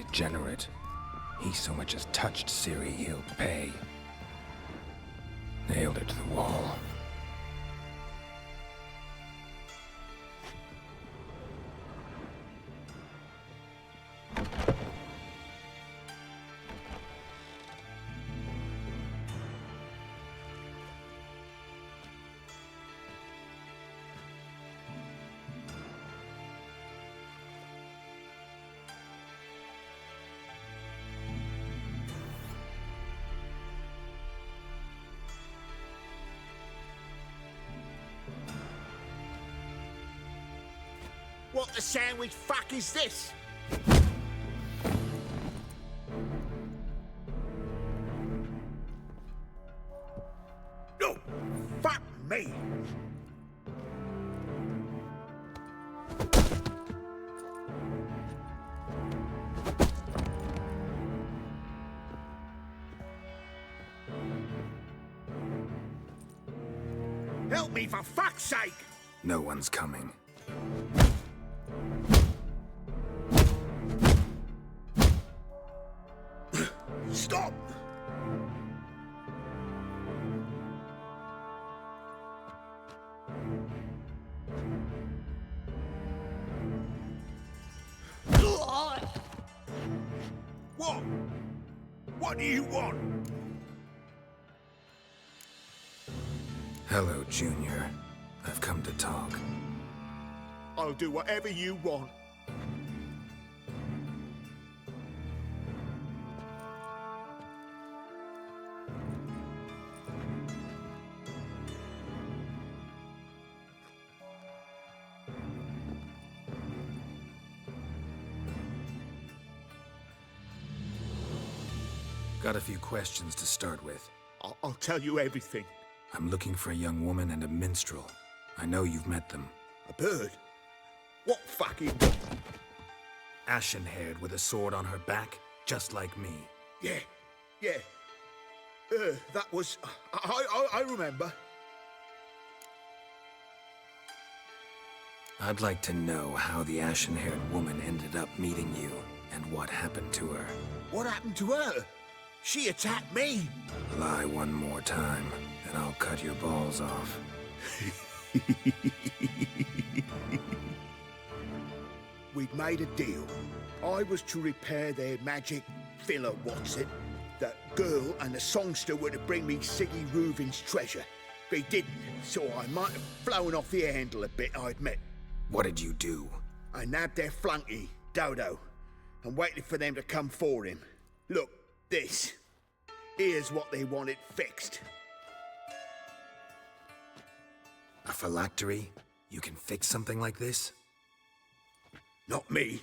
degenerate. He so much as touched Ciri, he'll pay. Nailed it to the wall. What the sandwich fuck is this? No! Fuck me! Help me for fuck's sake! No one's coming. Stop! What? What do you want? Hello, Junior. I've come to talk. I'll do whatever you want. Got a few questions to start with. I'll tell you everything. I'm looking for a young woman and a minstrel. I know you've met them. A bird? What fucking... Ashen-haired with a sword on her back, just like me. Yeah. That was... I remember. I'd like to know how the ashen-haired woman ended up meeting you, and what happened to her. What happened to her? She attacked me. Lie one more time, and I'll cut your balls off. We'd made a deal. I was to repair their magic filler, That girl and the songster were to bring me Siggy Reuven's treasure. They didn't, so I might have flown off the handle a bit, I admit. What did you do? I nabbed their flunky, Dodo, and waited for them to come for him. Look, this. Here's what they wanted fixed. A phylactery? You can fix something like this? Not me.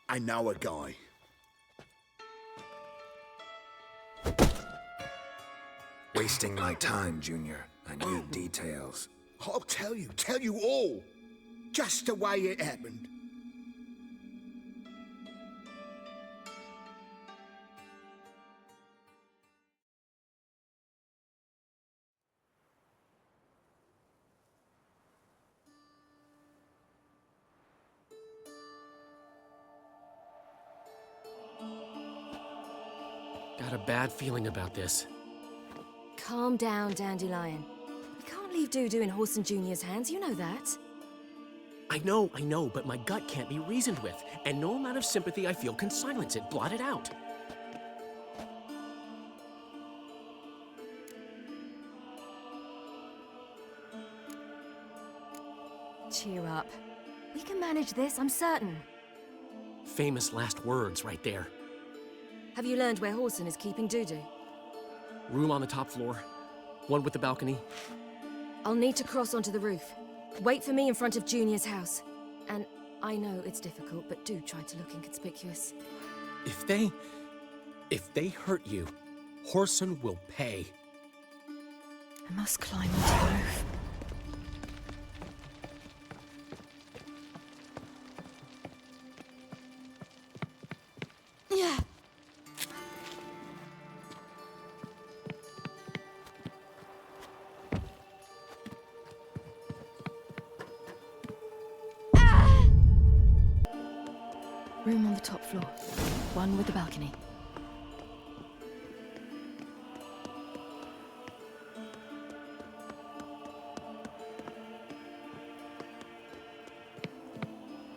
I know a guy. Wasting my time, Junior. I need details. I'll tell you all. Just the way it happened. Got a bad feeling about this. Calm down, Dandelion. We can't leave Dudu in Horson Jr.'s hands, you know that. I know, but my gut can't be reasoned with, and no amount of sympathy I feel can silence it, blot it out. Cheer up. We can manage this, I'm certain. Famous last words right there. Have you learned where Horson is keeping Dudu? Room on the top floor. One with the balcony. I'll need to cross onto the roof. Wait for me in front of Junior's house. And I know it's difficult, but do try to look inconspicuous. If they hurt you, Horson will pay. I must climb onto the roof. Yeah. Room on the top floor. One with the balcony.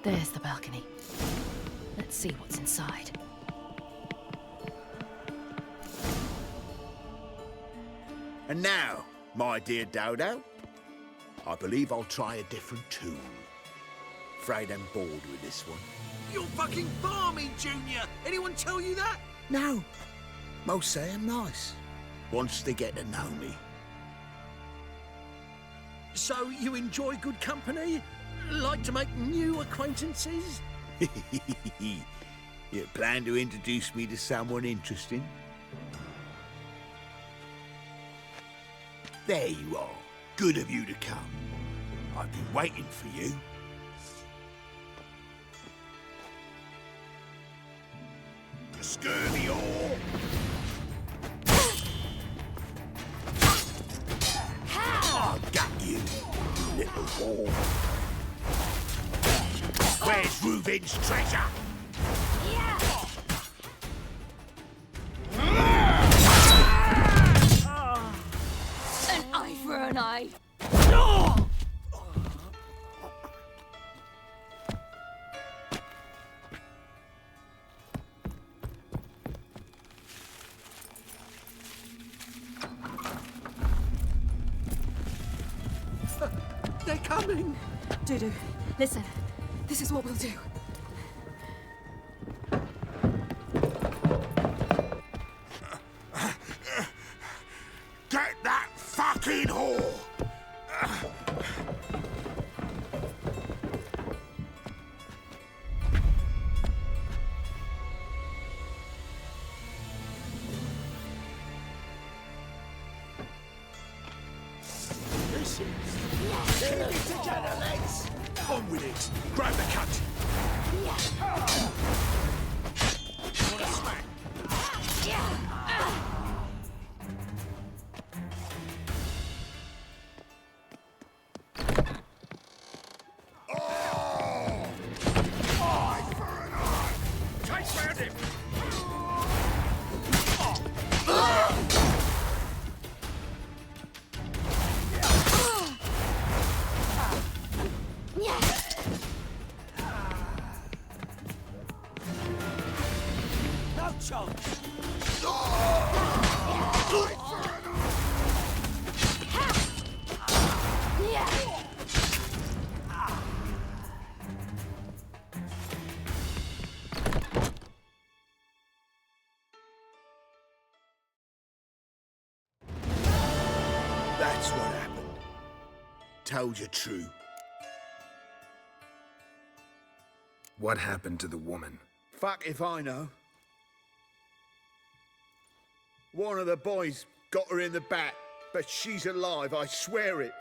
There's the balcony. Let's see what's inside. And now, my dear Dodo, I believe I'll try a different tune. Afraid I'm bored with this one. You're fucking balmy, Junior! Anyone tell you that? No, most say I'm nice. Once they get to know me. So you enjoy good company? Like to make new acquaintances? You plan to introduce me to someone interesting? There you are. Good of you to come. I've been waiting for you. You scurvy whore! I got you, you little whore. Where's Reuben's treasure? An eye for an eye. They're coming! Dudu, listen. This is what we'll do. Get that fucking whore! On with it! Grab the cunt! Want a smack? Eye for an eye! Take round him! No chance! That's what happened. Told you true. What happened to the woman? Fuck if I know. One of the boys got her in the back, but she's alive, I swear it.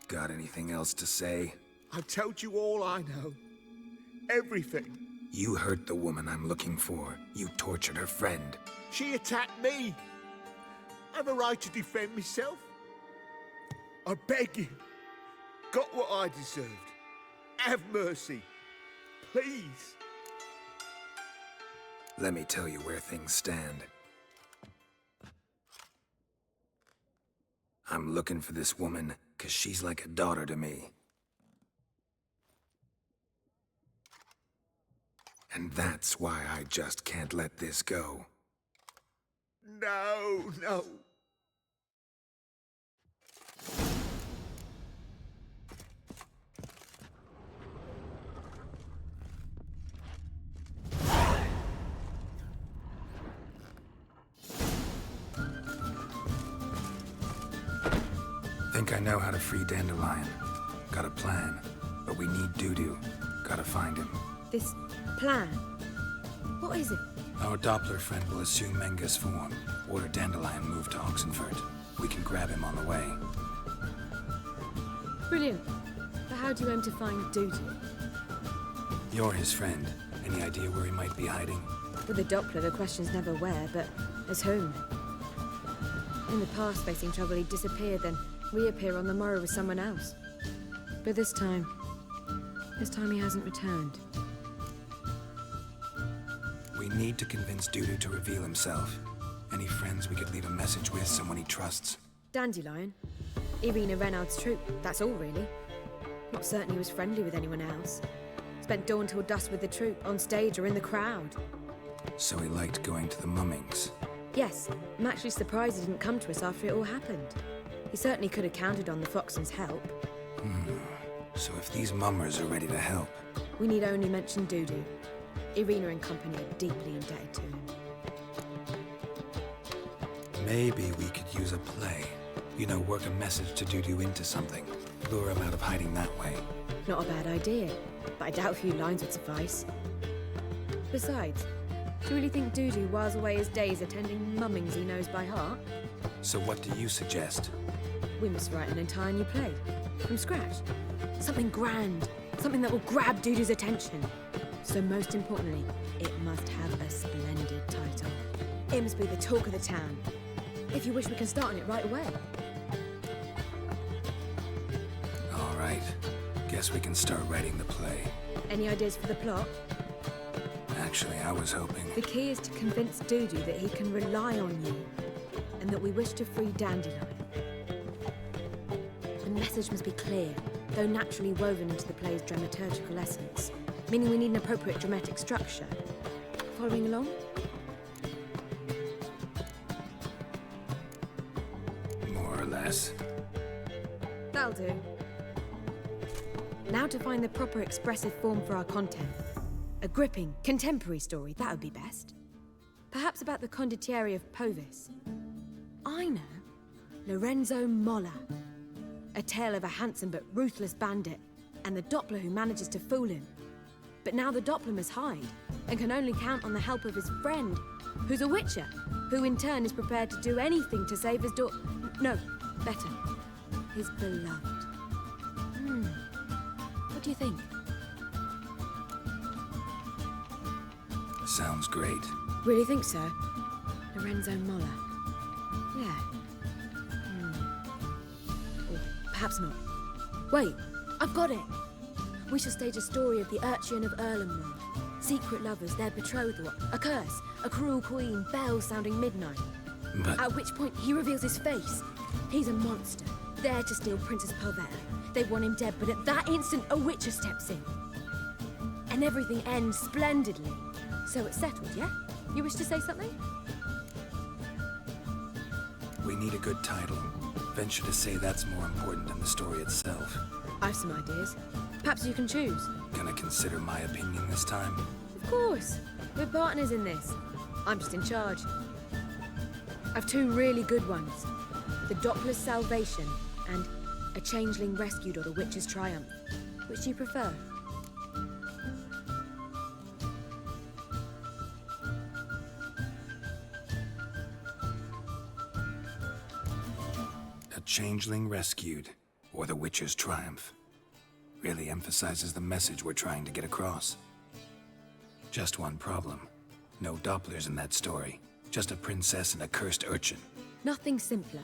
Got anything else to say? I've told you all I know. Everything. You hurt the woman I'm looking for. You tortured her friend. She attacked me. I have a right to defend myself. I beg you. Got what I deserved. Have mercy. Please. Let me tell you where things stand. I'm looking for this woman, 'cause she's like a daughter to me. And that's why I just can't let this go. No, no. Think I know how to free Dandelion. Got a plan, but we need Dudu. Gotta find him. This plan? What is it? Our Doppler friend will assume Menga's form. Order Dandelion move to Oxenfurt. We can grab him on the way. Brilliant. But how do you aim to find Dudu? You're his friend. Any idea where he might be hiding? With the Doppler, the question's never where, but as whom. In the past, facing trouble, he'd disappear, then reappear on the morrow with someone else. But this time, This time he hasn't returned. We need to convince Dudu to reveal himself. Any friends we could leave a message with, someone he trusts. Dandelion? Irina Reynard's troupe, that's all really. Not certain he was friendly with anyone else. Spent dawn till dusk with the troupe, on stage or in the crowd. So he liked going to the mummings. Yes, I'm actually surprised he didn't come to us after it all happened. He certainly could have counted on the Foxton's help. So if these mummers are ready to help... We need only mention Dudu. Irina and company are deeply indebted to him. Maybe we could use a play. You know, work a message to Dudu into something. Lure him out of hiding that way. Not a bad idea, but I doubt a few lines would suffice. Besides, do you really think Dudu whiles away his days attending mummings he knows by heart? So what do you suggest? We must write an entire new play. From scratch. Something grand. Something that will grab Dudu's attention. So most importantly, it must have a splendid title. It must be the talk of the town. If you wish, we can start on it right away. All right. Guess we can start writing the play. Any ideas for the plot? Actually, I was hoping... The key is to convince Dudu that he can rely on you, and that we wish to free Dandelion. The message must be clear, though naturally woven into the play's dramaturgical essence, meaning we need an appropriate dramatic structure. Following along? More or less. That'll do. Now to find the proper expressive form for our content. A gripping, contemporary story, that would be best. Perhaps about the condottieri of Povis. I know. Lorenzo Molla. A tale of a handsome but ruthless bandit, and the Doppler who manages to fool him. But now the Doppler must hide, and can only count on the help of his friend, who's a witcher, who in turn is prepared to do anything to save his daughter. No, better. His beloved. What do you think? Sounds great. Really think so? Lorenzo Molla. Yeah. Or perhaps not. Wait, I've got it! We shall stage a story of the urchin of Erlenmore. Secret lovers, their betrothal, a curse, a cruel queen, bells sounding midnight. But... At which point he reveals his face. He's a monster, there to steal Princess Palvera. They want him dead, but at that instant a witcher steps in. And everything ends splendidly. So it's settled, yeah? You wish to say something? We need a good title. Venture to say that's more important than the story itself. I've some ideas. Perhaps you can choose. Gonna consider my opinion this time? Of course. We're partners in this. I'm just in charge. I've two really good ones. The Doppler's Salvation and A Changeling Rescued or The Witch's Triumph. Which do you prefer? A Changeling Rescued, or The Witcher's Triumph. Really emphasizes the message we're trying to get across. Just one problem. No Dopplers in that story. Just a princess and a cursed urchin. Nothing simpler.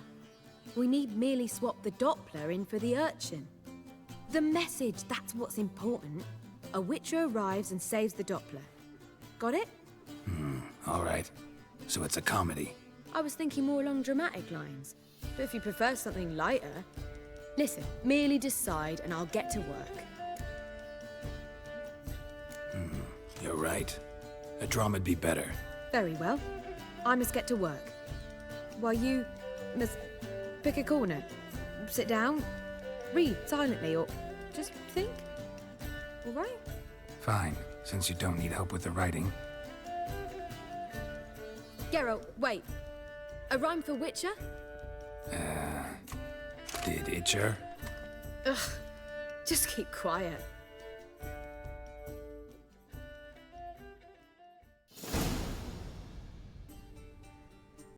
We need merely swap the Doppler in for the urchin. The message, that's what's important. A witcher arrives and saves the Doppler. Got it? All right. So it's a comedy. I was thinking more along dramatic lines. But if you prefer something lighter... Listen, merely decide and I'll get to work. You're right. A drama'd be better. Very well. I must get to work. While you must pick a corner, sit down, read silently, or just think. All right? Fine, since you don't need help with the writing. Geralt, wait. A rhyme for Witcher? Did Itcher? Ugh, just keep quiet.